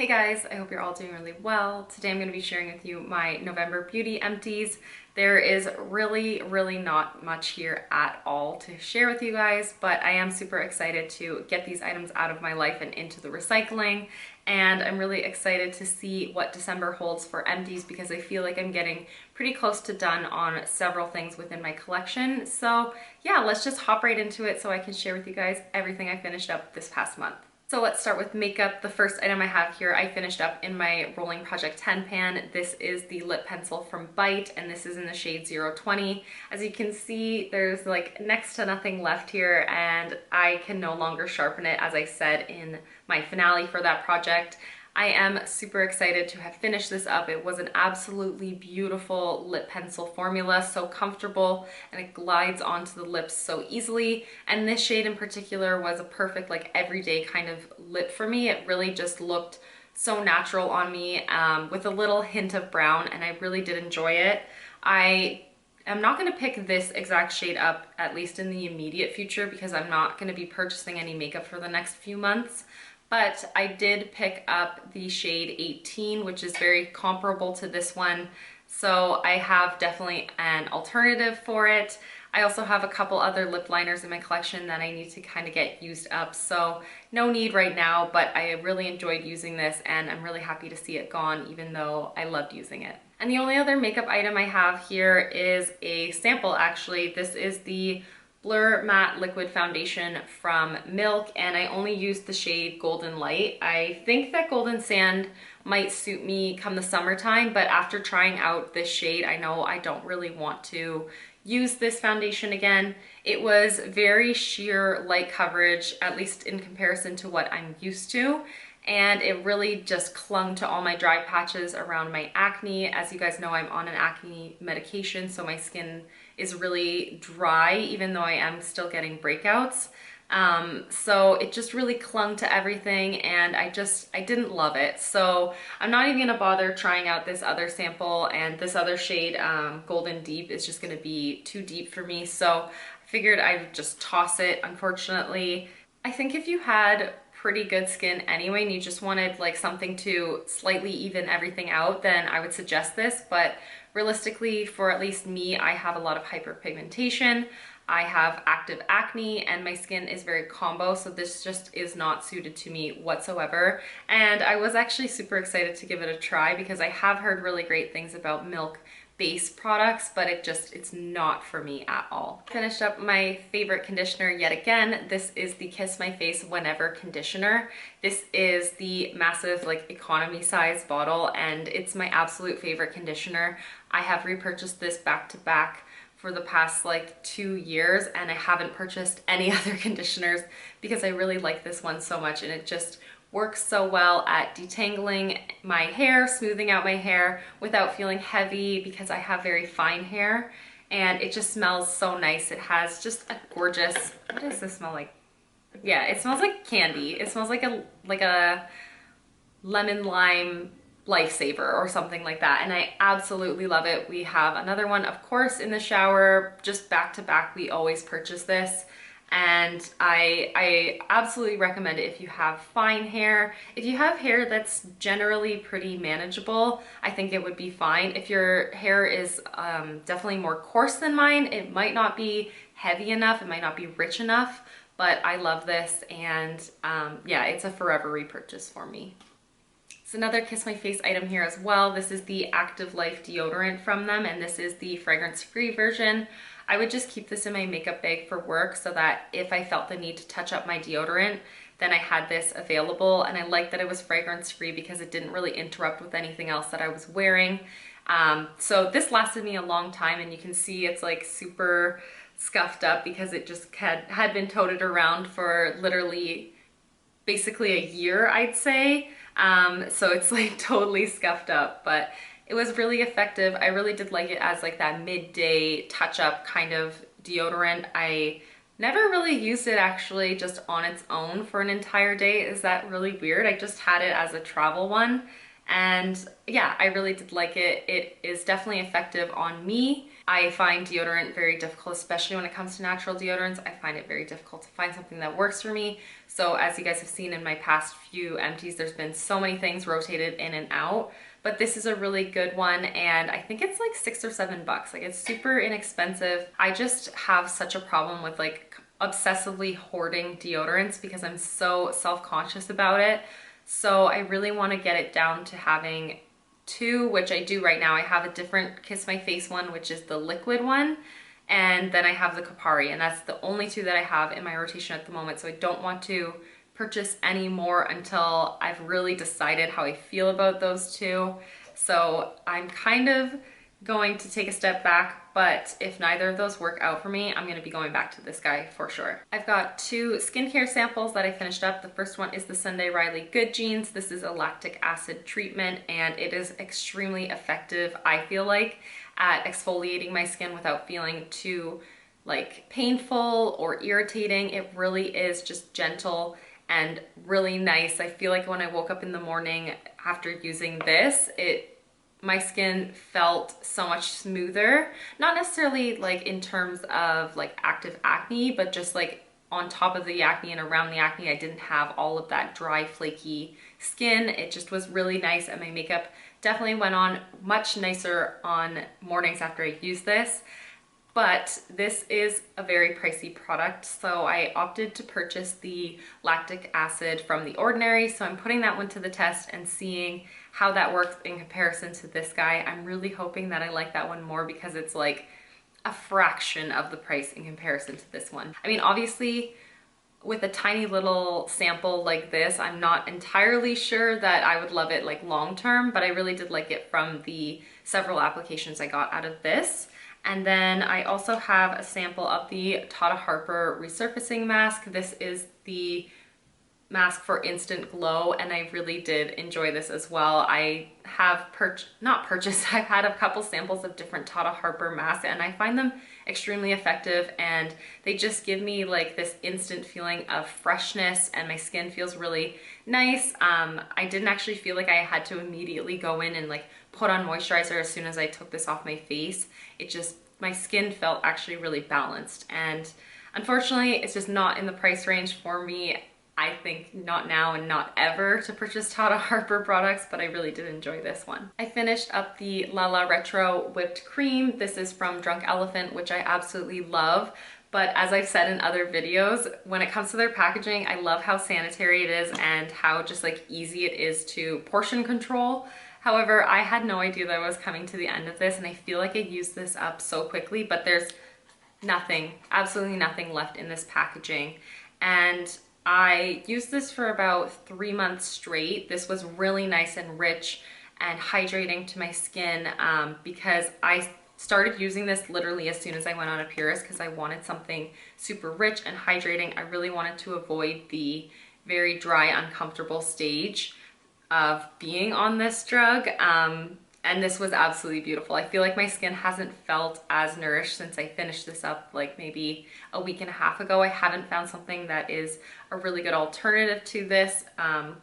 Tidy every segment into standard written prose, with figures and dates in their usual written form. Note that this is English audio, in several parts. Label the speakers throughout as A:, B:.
A: Hey guys, I hope you're all doing really well. Today I'm going to be sharing with you my November beauty empties. There is really not much here at all to share with you guys, but I am super excited to get these items out of my life and into the recycling. And I'm really excited to see what December holds for empties because I feel like I'm getting pretty close to done on several things within my collection. So yeah, let's just hop right into it so I can share with you guys everything I finished up this past month. So let's start with makeup. The first item I have here, I finished up in my Rolling Project 10 pan. This is the lip pencil from Bite, and this is in the shade 020. As you can see, there's like next to nothing left here, and I can no longer sharpen it, as I said in my finale for that project. I am super excited to have finished this up. It was an absolutely beautiful lip pencil formula, so comfortable, and it glides onto the lips so easily. And this shade in particular was a perfect like everyday kind of lip for me. It really just looked so natural on me with a little hint of brown, and I really did enjoy it. I'm not going to pick this exact shade up, at least in the immediate future, because I'm not going to be purchasing any makeup for the next few months. But I did pick up the shade 18, which is very comparable to this one. So I have definitely an alternative for it. I also have a couple other lip liners in my collection that I need to kind of get used up. So no need right now, but I really enjoyed using this and I'm really happy to see it gone, even though I loved using it. And the only other makeup item I have here is a sample actually. This is the Blur Matte Liquid Foundation from Milk, and I only used the shade Golden Light. I think that Golden Sand might suit me come the summertime, but after trying out this shade, I know I don't really want to use this foundation again. It was very sheer light coverage, at least in comparison to what I'm used to, and it really just clung to all my dry patches around my acne. As you guys know, I'm on an acne medication, so my skin is really dry, even though I am still getting breakouts. So it just really clung to everything, and I didn't love it. So I'm not even gonna bother trying out this other sample, and this other shade, Golden Deep, is just gonna be too deep for me. So I figured I'd just toss it, unfortunately. I think if you had pretty good skin anyway and you just wanted like something to slightly even everything out, then I would suggest this. But realistically, for at least me, I have a lot of hyperpigmentation, I have active acne, and my skin is very combo, so this just is not suited to me whatsoever. And I was actually super excited to give it a try because I have heard really great things about Milk base products, but it's not for me at all. Finished up my favorite conditioner yet again. This is the Kiss My Face Whenever conditioner. This is the massive like economy size bottle, and it's my absolute favorite conditioner. I have repurchased this back to back for the past like 2 years, and I haven't purchased any other conditioners because I really like this one so much, and it just works so well at detangling my hair, smoothing out my hair without feeling heavy because I have very fine hair, and it just smells so nice. It has just a gorgeous, what does this smell like? Yeah, it smells like candy. It smells like a lemon lime lifesaver or something like that, and I absolutely love it. We have another one, of course, in the shower, just back to back. We always purchase this, and I absolutely recommend it if you have fine hair. If you have hair that's generally pretty manageable, I think it would be fine. If your hair is definitely more coarse than mine, it might not be heavy enough, it might not be rich enough, but I love this, and yeah, it's a forever repurchase for me. It's another Kiss My Face item here as well. This is the Active Life deodorant from them, and this is the fragrance-free version. I would just keep this in my makeup bag for work so that if I felt the need to touch up my deodorant, then I had this available. And I like that it was fragrance-free because it didn't really interrupt with anything else that I was wearing. So this lasted me a long time, and you can see it's like super scuffed up because it just had been toted around for literally basically a year, I'd say. So it's like totally scuffed up, but it was really effective. I really did like it as like that midday touch-up kind of deodorant. I never really used it actually just on its own for an entire day. Is that really weird? I just had it as a travel one, and yeah, I really did like it. It is definitely effective on me. I find deodorant very difficult, especially when it comes to natural deodorants. I find it very difficult to find something that works for me. So as you guys have seen in my past few empties, there's been so many things rotated in and out, but this is a really good one, and I think it's like $6 or $7. Like, it's super inexpensive. I just have such a problem with like obsessively hoarding deodorants because I'm so self-conscious about it. So I really want to get it down to having two, which I do right now. I have a different Kiss My Face one, which is the liquid one, and then I have the Kapari, and that's the only two that I have in my rotation at the moment. So I don't want to purchase any more until I've really decided how I feel about those two. So I'm kind of going to take a step back, but if neither of those work out for me, I'm gonna be going back to this guy for sure. I've got two skincare samples that I finished up. The first one is the Sunday Riley Good Jeans. This is a lactic acid treatment, and it is extremely effective, I feel like, at exfoliating my skin without feeling too like painful or irritating. It really is just gentle and really nice. I feel like when I woke up in the morning after using this, my skin felt so much smoother. Not necessarily like in terms of like active acne, but just like on top of the acne and around the acne, I didn't have all of that dry, flaky skin. It just was really nice, and my makeup definitely went on much nicer on mornings after I used this. But this is a very pricey product, so I opted to purchase the lactic acid from The Ordinary. So I'm putting that one to the test and seeing how that works in comparison to this guy. I'm really hoping that I like that one more because it's like a fraction of the price in comparison to this one. I mean, obviously, with a tiny little sample like this, I'm not entirely sure that I would love it like long term, but I really did like it from the several applications I got out of this. And then I also have a sample of the Tata Harper Resurfacing Mask. This is the mask for instant glow, and I really did enjoy this as well. I have I've had a couple samples of different Tata Harper masks, and I find them extremely effective, and they just give me like this instant feeling of freshness, and my skin feels really nice. I didn't actually feel like I had to immediately go in and like put on moisturizer as soon as I took this off my face. My skin felt actually really balanced, and unfortunately it's just not in the price range for me. I think not now and not ever to purchase Tata Harper products, but I really did enjoy this one. I finished up the LaLa Retro Whipped Cream. This is from Drunk Elephant, which I absolutely love. But as I've said in other videos, when it comes to their packaging, I love how sanitary it is and how just like easy it is to portion control. However, I had no idea that I was coming to the end of this, and I feel like I used this up so quickly, but there's nothing, absolutely nothing left in this packaging. And I used this for about 3 months straight. This was really nice and rich and hydrating to my skin because I started using this literally as soon as I went on Epuris because I wanted something super rich and hydrating. I really wanted to avoid the very dry, uncomfortable stage of being on this drug. And this was absolutely beautiful. I feel like my skin hasn't felt as nourished since I finished this up like maybe a week and a half ago. I haven't found something that is a really good alternative to this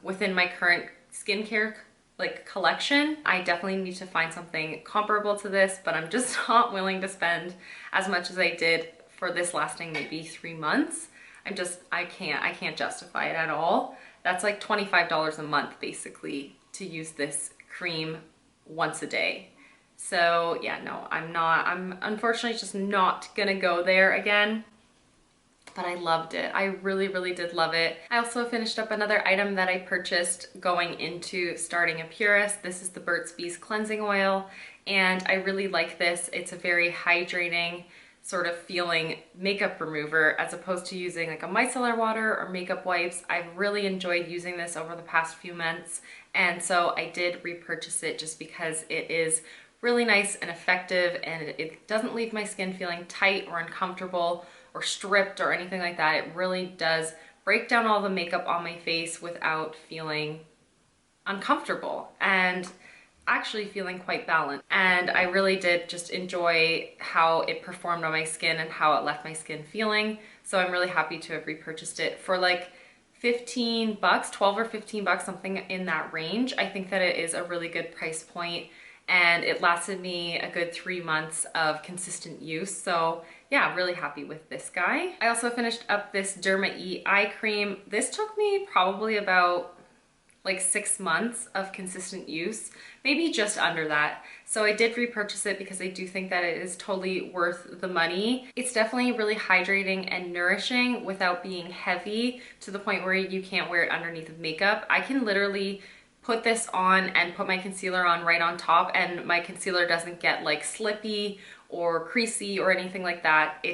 A: within my current skincare like collection. I definitely need to find something comparable to this, but I'm just not willing to spend as much as I did for this lasting maybe 3 months. I can't justify it at all. That's like $25 a month basically to use this cream once a day. So yeah, no, I'm unfortunately just not gonna go there again, but I loved it. I really, really did love it. I also finished up another item that I purchased going into starting Epuris. This is the Burt's Bees Cleansing Oil, and I really like this. It's a very hydrating sort of feeling makeup remover as opposed to using like a micellar water or makeup wipes. I've really enjoyed using this over the past few months, and so I did repurchase it just because it is really nice and effective, and it doesn't leave my skin feeling tight or uncomfortable or stripped or anything like that. It really does break down all the makeup on my face without feeling uncomfortable and actually feeling quite balanced. And I really did just enjoy how it performed on my skin and how it left my skin feeling. So I'm really happy to have repurchased it for like 15 bucks, 12 or 15 bucks, something in that range. I think that it is a really good price point, and it lasted me a good 3 months of consistent use. So yeah, really happy with this guy. I also finished up this Derma E eye cream. This took me probably about like 6 months of consistent use, maybe just under that. So I did repurchase it because I do think that it is totally worth the money. It's definitely really hydrating and nourishing without being heavy to the point where you can't wear it underneath of makeup. I can literally put this on and put my concealer on right on top, and my concealer doesn't get like slippy or creasy or anything like that.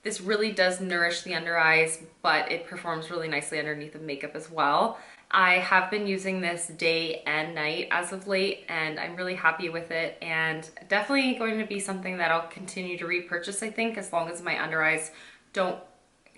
A: This really does nourish the under eyes, but it performs really nicely underneath of makeup as well. I have been using this day and night as of late, and I'm really happy with it, and definitely going to be something that I'll continue to repurchase, I think, as long as my under eyes don't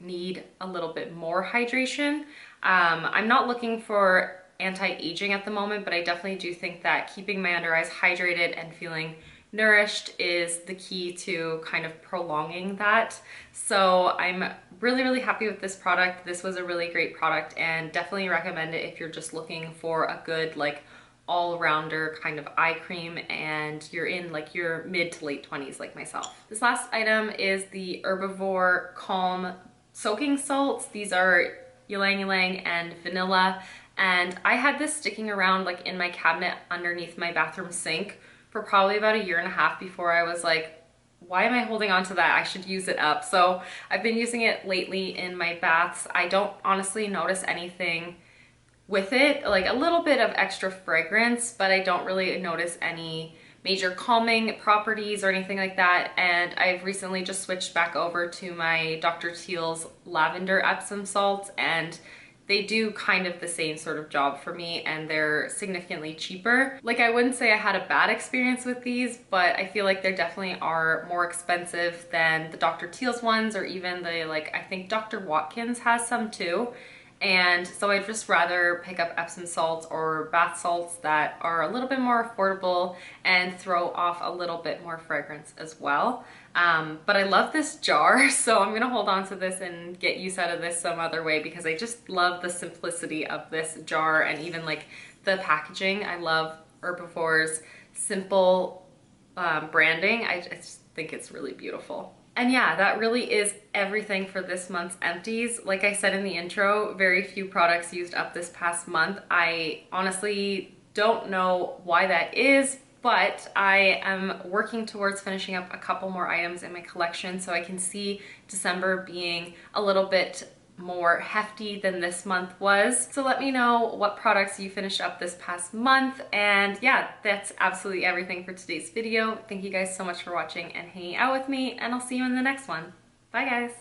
A: need a little bit more hydration. I'm not looking for anti-aging at the moment, but I definitely do think that keeping my under eyes hydrated and feeling nourished is the key to kind of prolonging that. So I'm really, really happy with this product. This was a really great product, and definitely recommend it if you're just looking for a good like all-rounder kind of eye cream and you're in like your mid to late 20s like myself. This last item is the Herbivore Calm Soaking Salts. These are ylang ylang and vanilla, and I had this sticking around like in my cabinet underneath my bathroom sink for probably about 1.5 years before I was like, why am I holding on to that? I should use it up. So I've been using it lately in my baths. I don't honestly notice anything with it, like a little bit of extra fragrance, but I don't really notice any major calming properties or anything like that. And I've recently just switched back over to my Dr. Teal's lavender Epsom salts, and they do kind of the same sort of job for me, and they're significantly cheaper. Like, I wouldn't say I had a bad experience with these, but I feel like they definitely are more expensive than the Dr. Teal's ones, or even the, like, I think Dr. Watkins has some too. And so I'd just rather pick up Epsom salts or bath salts that are a little bit more affordable and throw off a little bit more fragrance as well. But I love this jar, so I'm gonna hold on to this and get use out of this some other way, because I just love the simplicity of this jar and even like the packaging. I love Herbivore's simple branding. I just think it's really beautiful. And yeah, that really is everything for this month's empties. Like I said in the intro, very few products used up this past month. I honestly don't know why that is, but I am working towards finishing up a couple more items in my collection, so I can see December being a little bit more hefty than this month was. So let me know what products you finished up this past month. And yeah, that's absolutely everything for today's video. Thank you guys so much for watching and hanging out with me, and I'll see you in the next one. Bye guys.